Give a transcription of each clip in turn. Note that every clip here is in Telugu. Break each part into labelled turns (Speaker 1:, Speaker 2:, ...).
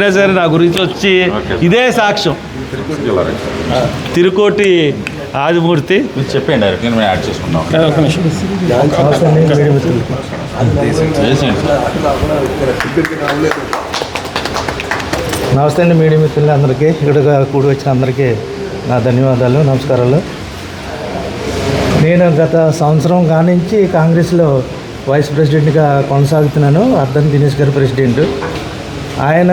Speaker 1: చెప్పినా సరే నా గురించి వచ్చి ఇదే సాక్ష్యం. తిరుకోటి ఆదిమూర్తి
Speaker 2: మీరు చెప్పండి డైరెక్ట్ నేను యాడ్ చేసుకున్నాం.
Speaker 3: నమస్తే అండి మీడియా మిత్రులు అందరికీ, ఇక్కడ కూడి వచ్చిన అందరికీ నా ధన్యవాదాలు, నమస్కారాలు. నేను గత సంవత్సరం కానించి కాంగ్రెస్లో వైస్ ప్రెసిడెంట్గా కొనసాగుతున్నాను. అర్ధన్ దినేష్ గారు ప్రెసిడెంట్. ఆయన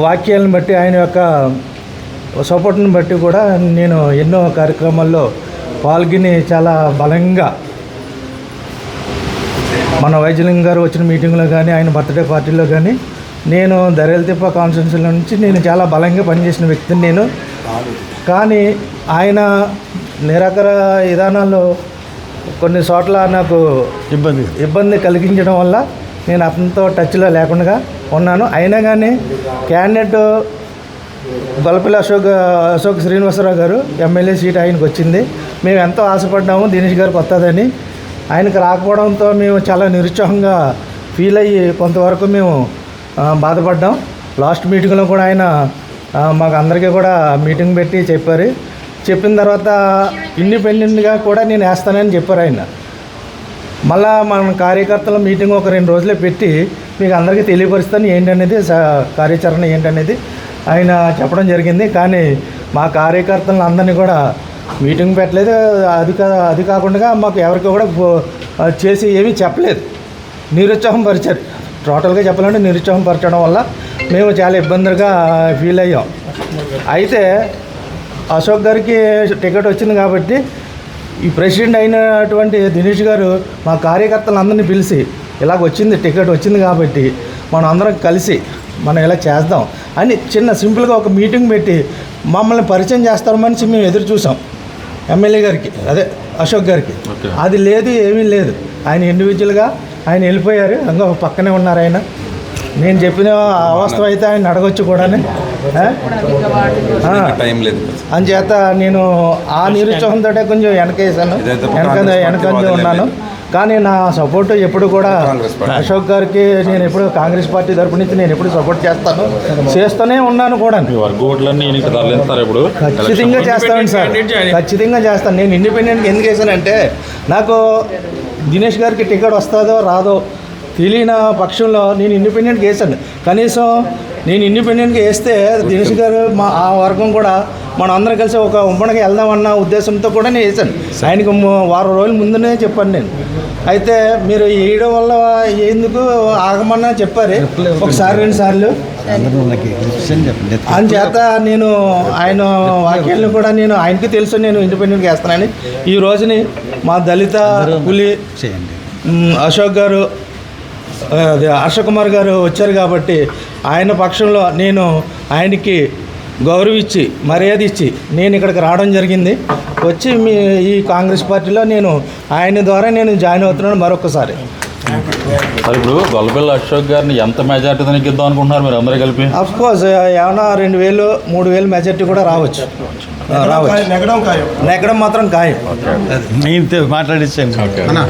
Speaker 3: వాక్యాలను బట్టి, ఆయన యొక్క సపోర్ట్ని బట్టి కూడా నేను ఎన్నో కార్యక్రమాల్లో పాల్గొని చాలా బలంగా మన వైద్యలింగం గారు వచ్చిన మీటింగ్లో కానీ, ఆయన బర్త్డే పార్టీలో కానీ నేను దరేల్తిప్ప కాన్స్టిట్యున్సీలో నుంచి నేను చాలా బలంగా పనిచేసిన వ్యక్తిని నేను. కానీ ఆయన నిరాకర విధానాల్లో కొన్ని చోట్ల నాకు ఇబ్బంది కలిగించడం వల్ల నేను అతనితో టచ్లో లేకుండా ఉన్నాను. అయినా కానీ క్యాండిడేట్ గొల్లపల్లి అశోక్ శ్రీనివాసరావు గారు ఎమ్మెల్యే సీట్ ఆయనకు వచ్చింది. మేము ఎంతో ఆశపడ్డాము దినేష్ గారికి వస్తుందని. ఆయనకు రాకపోవడంతో మేము చాలా నిరుత్సాహంగా ఫీల్ అయ్యి కొంతవరకు మేము బాధపడ్డాం. లాస్ట్ మీటింగ్లో కూడా ఆయన మాకు అందరికీ కూడా మీటింగ్ పెట్టి చెప్పిన తర్వాత ఇండిపెండెంట్గా కూడా నేను వేస్తానని చెప్పారు ఆయన. మళ్ళా మన కార్యకర్తల మీటింగ్ ఒక 2 రోజులే పెట్టి మీకు అందరికీ తెలియపరుస్తాను ఏంటనేది, కార్యాచరణ ఏంటనేది ఆయన చెప్పడం జరిగింది. కానీ మా కార్యకర్తలను అందరినీ కూడా మీటింగ్ పెట్టలేదు. అది కాకుండా మాకు ఎవరికి కూడా చేసి ఏమీ చెప్పలేదు, నిరుత్సాహం పరిచారు. టోటల్గా చెప్పాలంటే నిరుత్సాహం పరచడం వల్ల మేము చాలా ఇబ్బందిగా ఫీల్ అయ్యాం. అయితే అశోక్ గారికి టికెట్ వచ్చింది కాబట్టి ఈ ప్రెసిడెంట్ అయినటువంటి దినేష్ గారు మా కార్యకర్తలందరినీ పిలిచి ఇలాగ టికెట్ వచ్చింది కాబట్టి మనం అందరం కలిసి మనం ఇలా చేద్దాం అని చిన్న సింపుల్గా ఒక మీటింగ్ పెట్టి మమ్మల్ని పరిచయం చేస్తారమని మేము ఎదురు చూసాం ఎమ్మెల్యే గారికి, అదే అశోక్ గారికి. అది లేదు, ఏమీ లేదు. ఆయన ఇండివిజువల్గా ఆయన వెళ్ళిపోయారు. ఇంకా పక్కనే ఉన్నారు ఆయన. నేను చెప్పిన అవస్థ అయితే ఆయన అడగొచ్చు కూడా. అందుచేత నేను ఆ నిరుత్సాహంతో కొంచెం వెనకంజ ఉన్నాను. కానీ నా సపోర్టు ఎప్పుడు కూడా అశోక్ గారికి నేను ఎప్పుడు కాంగ్రెస్ పార్టీ తరపు నుంచి నేను ఎప్పుడు సపోర్ట్ చేస్తూనే ఉన్నాను కూడా. ఖచ్చితంగా చేస్తాను సార్, ఖచ్చితంగా చేస్తాను. నేను ఇండిపెండెంట్గా ఎందుకు వేసానంటే నాకు దినేష్ గారికి టికెట్ వస్తుందో రాదో తెలియని పక్షంలో నేను ఇండిపెండెంట్గా వేసాను. కనీసం నేను ఇండిపెండెంట్గా వేస్తే దినేష్ గారు ఆ వర్గం కూడా మనం అందరం కలిసి ఒక ఉమ్మడికి వెళ్దామన్న ఉద్దేశంతో కూడా నేను వేసాను. ఆయనకు 1 వారం రోజుల ముందునే చెప్పాను నేను. అయితే మీరు వేయడం వల్ల ఎందుకు ఆగమన్నా చెప్పారు ఒకసారి 2 సార్లు. అందుచేత నేను ఆయన వాక్యాలను కూడా నేను ఆయనకి తెలుసు నేను ఇండిపెండెంట్గా వేస్తానని. ఈ రోజుని మా దళిత పులి అశోక్ గారు, హర్షకుమార్ గారు వచ్చారు కాబట్టి ఆయన పక్షంలో నేను ఆయనకి గౌరవించి మర్యాద ఇచ్చి నేను ఇక్కడికి రావడం జరిగింది. వచ్చి ఈ కాంగ్రెస్ పార్టీలో నేను ఆయన ద్వారా నేను జాయిన్ అవుతున్నాను మరొకసారి.
Speaker 2: ఇప్పుడు గొల్లపల్లి అశోక్ గారిని ఎంత మెజార్టీతో నెగ్గిద్దాం అనుకుంటున్నారు మీరు అందరూ కలిపి?
Speaker 3: అఫ్కోర్స్ ఏమన్నా 2,000, 3,000 మెజార్టీ కూడా రావచ్చు. నెగ్గడం మాత్రం ఖాయం.
Speaker 1: మాట్లాడించాను.